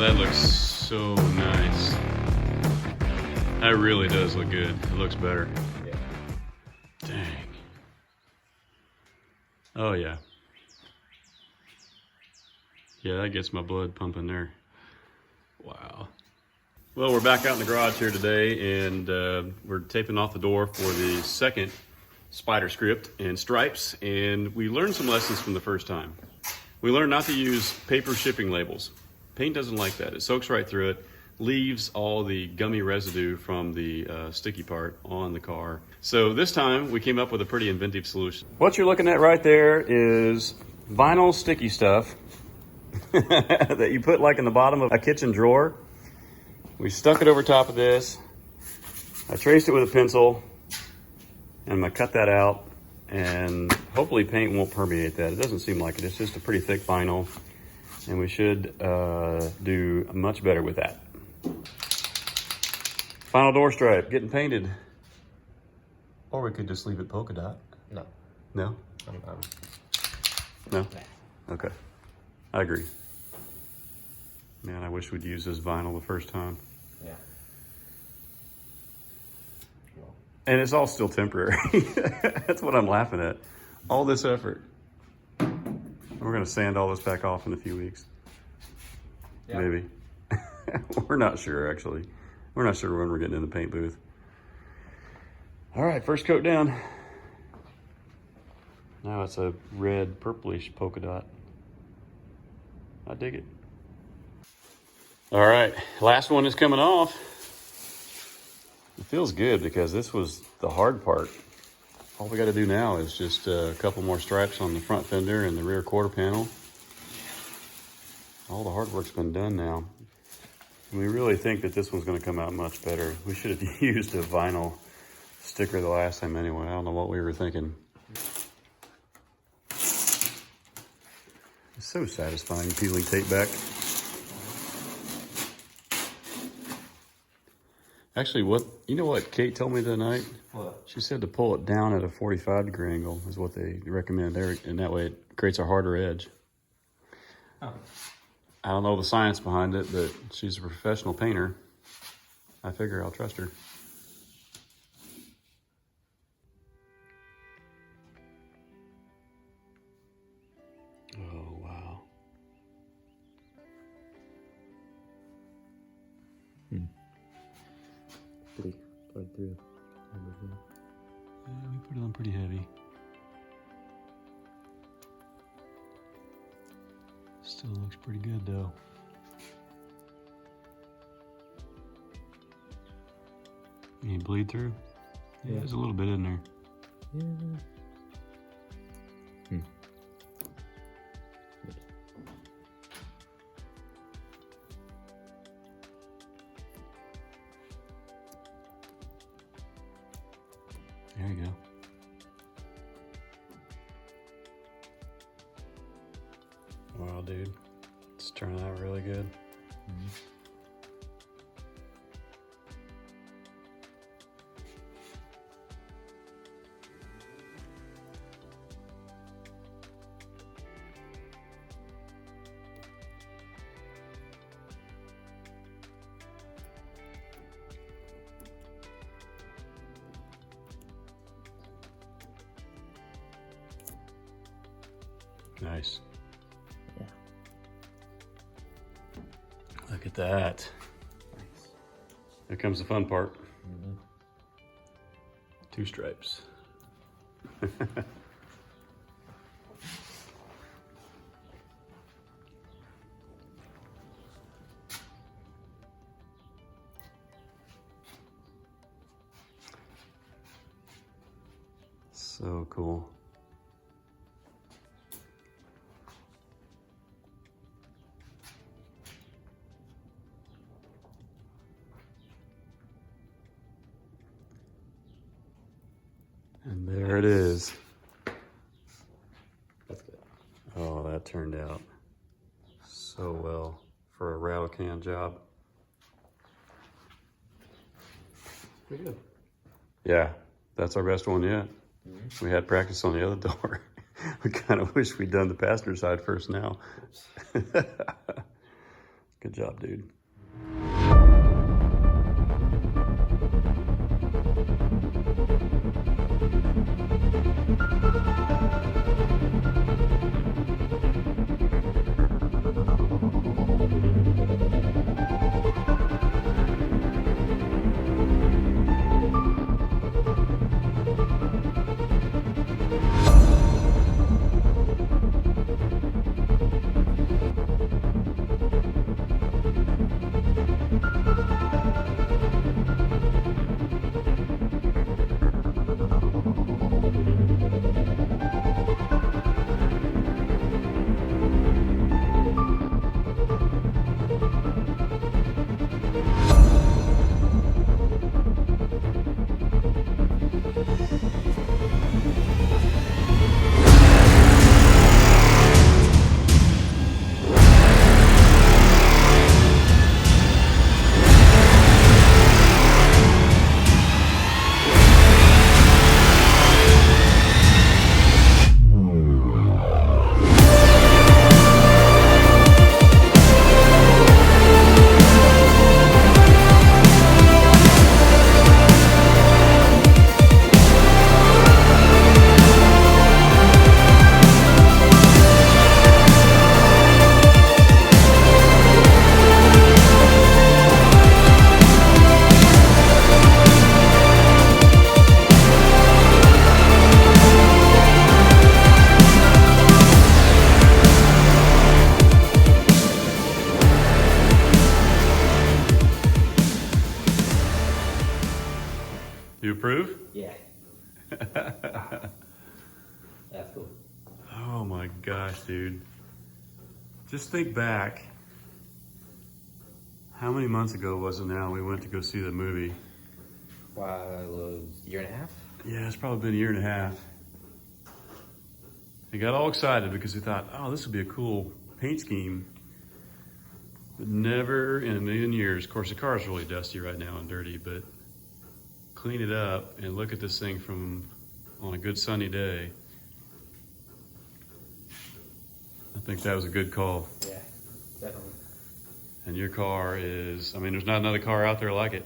that looks so nice. That really does look good. It looks better. Yeah. Dang. Oh yeah. Yeah, that gets my blood pumping there. Wow. Well, we're back out in the garage here today, and we're taping off the door for the second Spyder script and stripes, and we learned some lessons from the first time. We learned not to use paper shipping labels. Paint doesn't like that. It soaks right through it, leaves all the gummy residue from the sticky part on the car. So this time we came up with a pretty inventive solution. What you're looking at right there is vinyl sticky stuff that you put like in the bottom of a kitchen drawer. We stuck it over top of this. I traced it with a pencil, and I'm gonna cut that out, and hopefully paint won't permeate that. It doesn't seem like it. It's just a pretty thick vinyl, and we should do much better with that. Final door stripe getting painted. Or we could just leave it polka dot. No. No? No? Okay. I agree. Man, I wish we'd used this vinyl the first time. Yeah. And it's all still temporary. That's what I'm laughing at. All this effort. We're gonna sand all this back off in a few weeks. Yeah. Maybe. We're not sure, actually. We're not sure when we're getting in the paint booth. All right, first coat down. Now it's a red, purplish polka dot. I dig it. All right, last one is coming off. It feels good because this was the hard part. All we got to do now is just a couple more stripes on the front fender and the rear quarter panel. All the hard work's been done now. We really think that this one's going to come out much better. We should have used a vinyl sticker the last time anyway. I don't know what we were thinking. It's so satisfying peeling tape back. Actually, you know what Kate told me the night? What? She said to pull it down at a 45-degree angle is what they recommend there, and that way it creates a harder edge. Oh. I don't know the science behind it, but she's a professional painter. I figure I'll trust her. Oh, wow. Blood through. Yeah, we put it on pretty heavy. Still looks pretty good though. Any bleed through? Yeah, there's a little bit in there. Yeah. There you go. Wow, dude. It's turning out really good. Nice. Yeah. Look at that. Nice. Here comes the fun part. 2 stripes. So cool. And there it is. That's good. Oh, that turned out so well for a rattle-can job. Pretty good. Yeah, that's our best one yet. We had practice on the other door. We kind of wish we'd done the passenger side first now. Good job, dude. You approve? Yeah. That's cool. Oh my gosh, dude. Just think back. How many months ago was it now we went to go see the movie? Wow, it was a year and a half? Yeah, it's probably been a year and a half. We got all excited because we thought, oh, this would be a cool paint scheme. But never in a million years. Of course, the car's really dusty right now and dirty, but clean it up and look at this thing from on a good sunny day. I think that was a good call. Yeah, definitely. And your car is, I mean, there's not another car out there like it.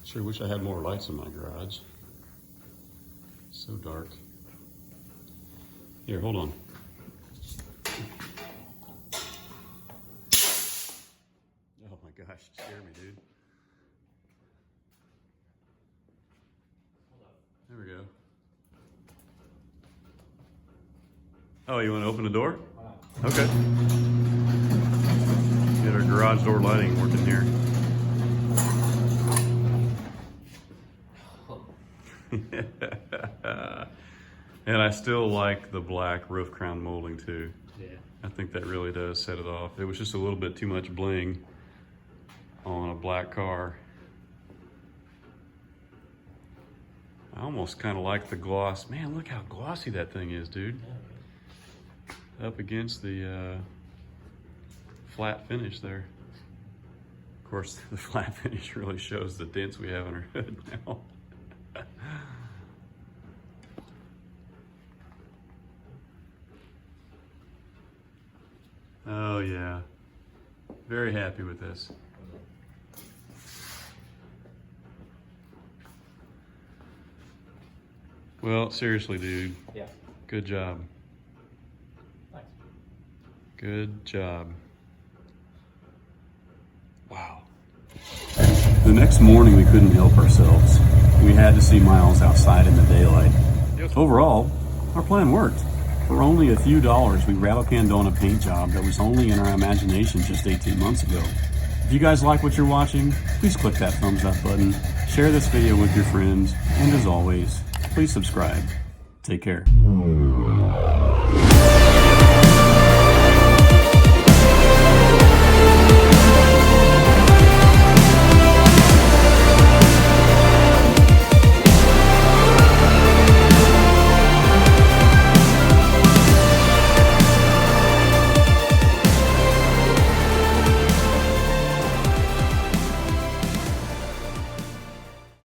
Sure wish I had more lights in my garage. So dark. Here, hold on. Oh my gosh, you scared me, dude. There we go. Oh, you want to open the door? Okay. Get our garage door lighting working here. And I still like the black roof crown molding too. Yeah. I think that really does set it off. It was just a little bit too much bling on a black car. I almost kind of like the gloss. Man, look how glossy that thing is, dude. Up against the flat finish there. Of course, the flat finish really shows the dents we have in our hood now. Oh yeah, very happy with this. Well, seriously, dude. Yeah. Good job. Thanks. Good job. Wow. The next morning, we couldn't help ourselves. We had to see Miles outside in the daylight. Overall, our plan worked. For only a few dollars, we rattle-canned on a paint job that was only in our imagination just 18 months ago. If you guys like what you're watching, please click that thumbs up button, share this video with your friends, and as always, please subscribe. Take care.